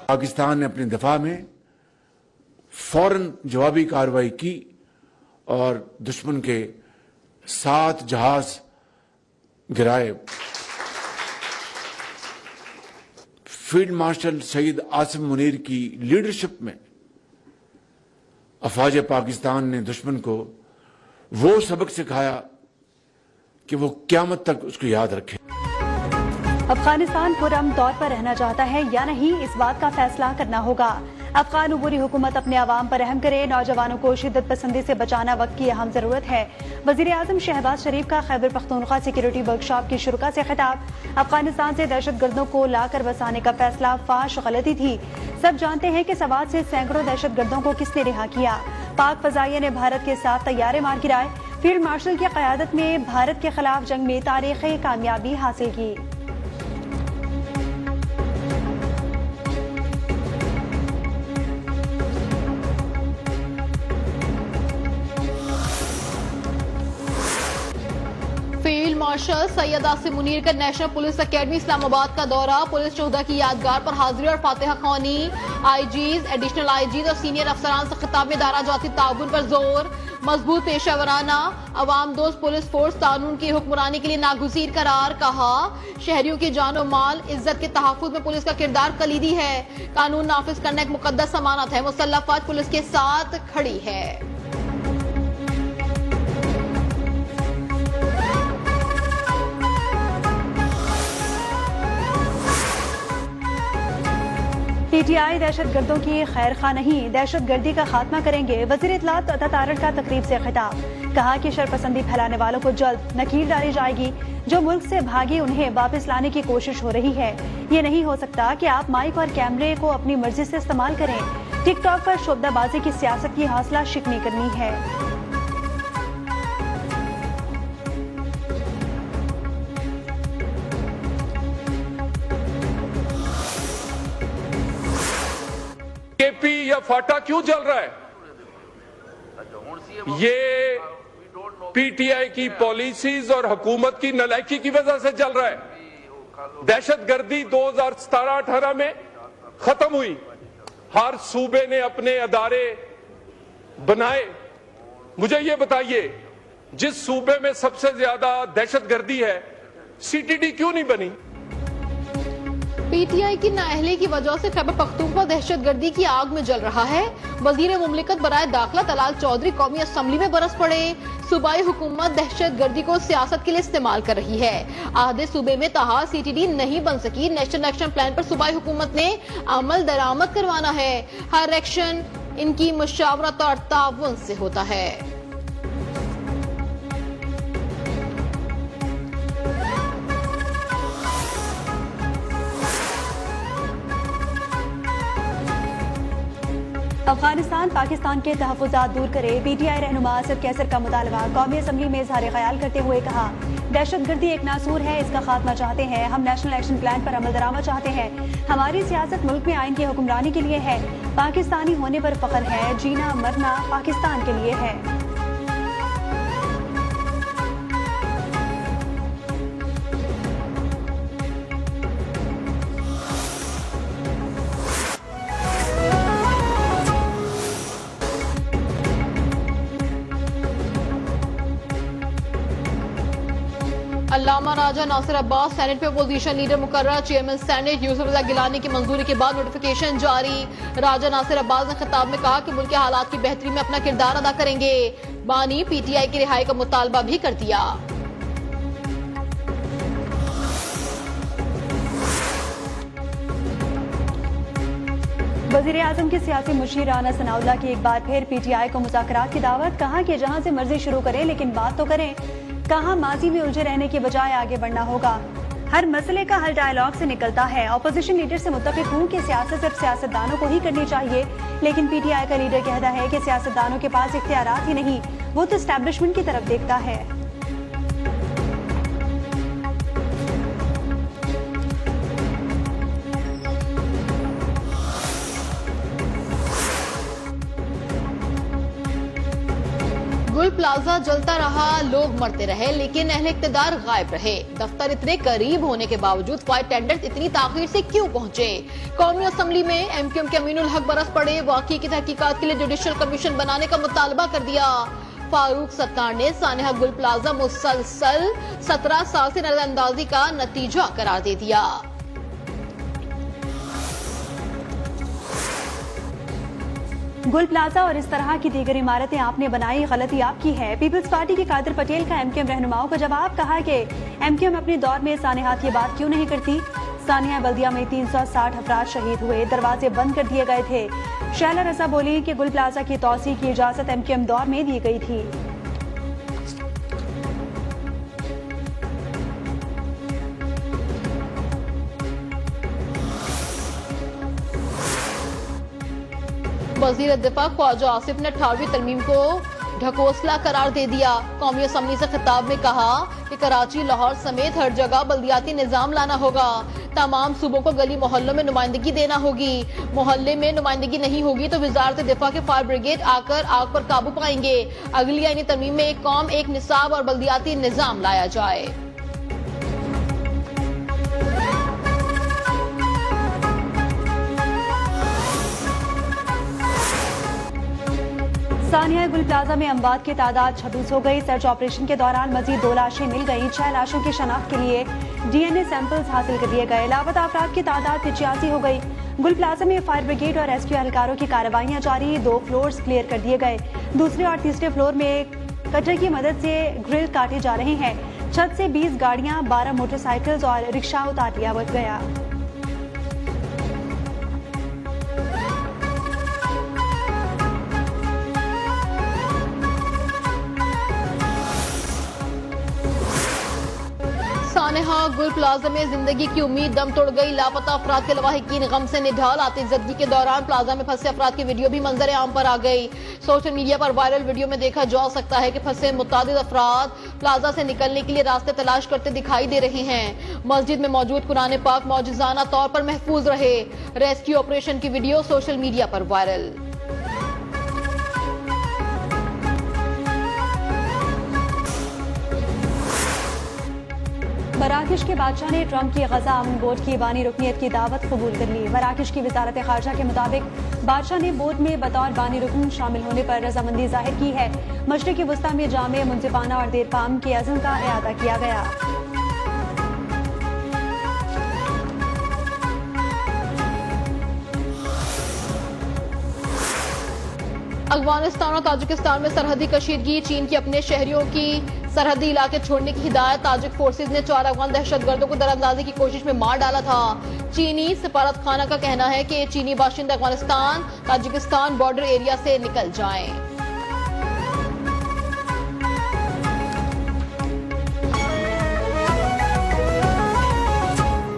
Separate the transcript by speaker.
Speaker 1: पाकिस्तान ने अपनी दफा में फौरन जवाबी कार्रवाई की और दुश्मन के 7 जहाज गिराए। फील्ड मार्शल सईद आसिम मुनीर की लीडरशिप में अफवाज पाकिस्तान ने दुश्मन को वो सबक सिखाया कि वो क़यामत तक उसको याद रखे।
Speaker 2: अफगानिस्तान पुरअमन तौर पर रहना चाहता है या नहीं, इस बात का फैसला करना होगा। अफगान उबूरी हुकूमत अपने अवाम पर रहम करे, नौजवानों को शिद्दत पसंदी से बचाना वक्त की अहम जरूरत है। वजीर आजम शहबाज शरीफ का खैबर पख्तूनख्वा सिक्योरिटी वर्कशॉप की शुरुका से खिताब। अफगानिस्तान से दहशतगर्दों को लाकर बसाने का फैसला फाश गलती थी। सब जानते हैं कि सवात से सैकड़ों दहशतगर्दों को किसने रिहा किया। पाक फजाइया ने भारत के साथ तैयारे मार गिराए। फील्ड मार्शल की क़यादत में भारत के खिलाफ जंग में तारीखी कामयाबी हासिल की।
Speaker 3: फील्ड मार्शल सैयद आसिम मुनीर का नेशनल पुलिस अकेडमी इस्लामाबाद का दौरा। पुलिस शोहदा की यादगार पर हाजिरी और फातिहा ख्वानी। आईजीज, एडिशनल आईजीज और सीनियर अफसरान से खिताब में दारा जाती ताउन पर जोर। मजबूत पेशा वराना अवाम दोस्त पुलिस फोर्स कानून की हुक्मरानी के लिए नागुज़ीर करार। कहा शहरियों की जान और माल इज्जत के तहफ़्फ़ुज़ में पुलिस का किरदार कलीदी है। कानून नाफिज करना एक मुकद्दस अमानत है। मुसल्लह फौज पुलिस के साथ खड़ी है।
Speaker 2: पीटीआई दहशतगर्दों की खैर खा नहीं, दहशतगर्दी का खात्मा करेंगे। वज़ीर इत्तलात अता तारड़ का तकरीब से खिताब। कहा कि शरपसंदी फैलाने वालों को जल्द नकील डाली जाएगी। जो मुल्क से भागे उन्हें वापस लाने की कोशिश हो रही है। ये नहीं हो सकता कि आप माइक और कैमरे को अपनी मर्जी से इस्तेमाल करें। टिकटॉक पर शोबदाबाजी की सियासत की हौसला शिकनी करनी है।
Speaker 4: केपी या फाटा क्यों चल रहा है? ये पीटीआई की पॉलिसीज और हुकूमत की नालायकी की वजह से चल रहा है। दहशतगर्दी 2017-18 में खत्म हुई। हर सूबे ने अपने अदारे बनाए। मुझे ये बताइए, जिस सूबे में सबसे ज्यादा दहशतगर्दी है, सीटीडी क्यों नहीं बनी?
Speaker 3: पीटीआई की नाअहली की वजह से खैबर पख्तूनख्वा दहशतगर्दी की आग में जल रहा है। वजीर मुमलिकत बराए दाखिला तलाल चौधरी कौमी असम्बली में बरस पड़े। सूबाई हुकूमत दहशतगर्दी को सियासत के लिए इस्तेमाल कर रही है। आधे सूबे में ताहा सीटीडी नहीं बन सकी। नेशनल एक्शन प्लान पर सूबाई हुकूमत ने अमल दरामद करवाना है। हर एक्शन इनकी मुशावरत और ताउन से होता है।
Speaker 2: अफगानिस्तान पाकिस्तान के तहफ़्फ़ुज़ात दूर करे। पीटीआई रहनुमा असद कैसर का मुतालबा। कौमी असम्बली में इज़हार ख्याल करते हुए कहा दहशतगर्दी एक नासूर है, इसका खात्मा चाहते हैं। हम नेशनल एक्शन प्लान पर अमल दरामद चाहते हैं। हमारी सियासत मुल्क में आइन की हुक्मरानी के लिए है। पाकिस्तानी होने पर फख्र है। जीना मरना पाकिस्तान के लिए है।
Speaker 3: अल्लामा राजा नासिर अब्बास सेनेट में अपोजिशन लीडर मुकर्रर। चेयरमैन सेनेट यूसुफ गिलानी की मंजूरी के बाद नोटिफिकेशन जारी। राजा नासिर अब्बास ने खिताब में कहा कि मुल्क के हालात की बेहतरी में अपना किरदार अदा करेंगे। बानी पीटीआई की रिहाई का मुतालबा भी कर दिया।
Speaker 2: वज़ीर आज़म की सियासी मुशीर राना सनाउल्लाह की एक बार फिर पीटीआई को मुज़ाकरात की दावत। कहा कि जहां से मर्जी शुरू करें लेकिन बात तो करें। कहा माजी में उलझे रहने की बजाय आगे बढ़ना होगा। हर मसले का हल डायलॉग से निकलता है। अपोजिशन लीडर से मुत्तफिक हूँ कि सियासत सिर्फ सियासतदानों को ही करनी चाहिए, लेकिन पीटीआई का लीडर कहता है कि सियासतदानों के पास इख्तियारात ही नहीं, वो तो एस्टैब्लिशमेंट की तरफ देखता है।
Speaker 3: गुल प्लाजा प्लाजा जलता रहा, लोग मरते रहे, लेकिन अहले इक्तदार गायब रहे। दफ्तर इतने करीब होने के बावजूद फ्लाइट टेंडर्स इतनी ताखीर से क्यों पहुंचे? कौमी असम्बली में MQM के अमीनुल हक बरस पड़े, वाकई की तहकीकात के लिए जुडिशल कमीशन बनाने का मुतालबा कर दिया। फारूक सत्तार ने सानेहा गुल प्लाजा मुसलसल 17 साल से नजरअंदाजी का नतीजा करार दे दिया।
Speaker 2: गुल प्लाजा और इस तरह की दीगर इमारतें आपने बनाई, गलती आपकी है। पीपल्स पार्टी के कादिर पटेल का MQM रहनुमाओं का जवाब, कहा कि MQM अपने दौर में सानेहात ये बात क्यों नहीं करती। सानेहा बल्दिया में 360 अफराद शहीद हुए, दरवाजे बंद कर दिए गए थे। शैला रजा बोली कि गुल प्लाजा की तौसी की इजाजत MQM दौर में दी गई थी।
Speaker 3: वजीर दिफा ख्वाजा आसिफ ने 18वीं तरमीम को ढकोसला करार दे दिया। कौमी असम्बली से खिताब में कहा कि कराची, लाहौर समेत हर जगह बल्दियाती निजाम लाना होगा। तमाम सूबों को गली मोहल्लों में नुमाइंदगी देना होगी। मोहल्ले में नुमाइंदगी नहीं होगी तो वजारत दिफा के फायर ब्रिगेड आकर आग पर काबू पाएंगे। अगली आईनी तरमीम में एक कौम, एक निसाब और बल्दियाती निजाम लाया जाए।
Speaker 2: सानिया गुल प्लाजा में अमवात की तादाद 26 हो गई। सर्च ऑपरेशन के दौरान मजीद 2 लाशें मिल गई। 6 लाशों की शनाख्त के लिए DNA सैंपल्स हासिल कर लिए गए। लापता अफराद की तादाद 85 हो गई। गुल प्लाजा में फायर ब्रिगेड और रेस्क्यू एहलकारों की कार्रवाइयां जारी। 2 फ्लोर्स क्लियर कर दिए गए। दूसरे और तीसरे फ्लोर में कटर की मदद से ग्रिल काटे जा रहे हैं। छत से 20 गाड़ियां, 12 मोटरसाइकिल्स और रिक्शा उतार लिया गया।
Speaker 3: सानेहा गुल प्लाजा में जिंदगी की उम्मीद दम तोड़ गई। लापता अफराद के लवाहिकीन गम से निढाल। आतिशज़दगी के दौरान प्लाजा में फंसे अफराद की वीडियो भी मंजर आम पर आ गई। सोशल मीडिया पर वायरल वीडियो में देखा जा सकता है कि फंसे मुतादिद अफराद प्लाजा से निकलने के लिए रास्ते तलाश करते दिखाई दे रहे हैं। मस्जिद में मौजूद कुरान पाक मौजूजाना तौर पर महफूज रहे। रेस्क्यू ऑपरेशन की वीडियो सोशल मीडिया पर वायरल।
Speaker 2: मराकश के बादशाह ने ट्रंप की गजा अमन बोर्ड की बानी रुकनियत की दावत कबूल कर ली। मराकश की वजारत खारजा के मुताबिक बादशाह ने बोर्ड में बतौर बानी रुकन शामिल होने पर रजामंदी जाहिर की है। मशरिकी वस्ता में जामे, मुंसिफाना और देरपाम के अज़्म का इआदा किया गया।
Speaker 3: अफगानिस्तान और ताजिकिस्तान में सरहदी कशीदगी। चीन की अपने शहरियों की सरहदी इलाके छोड़ने की हिदायत। ताजिक फोर्सेज ने 4 अफगान दहशतगर्दों को दरअंदाजी की कोशिश में मार डाला था। चीनी सफारत खाना का कहना है कि चीनी बाशिंदे अफगानिस्तान ताजिकिस्तान बॉर्डर एरिया से निकल जाएं।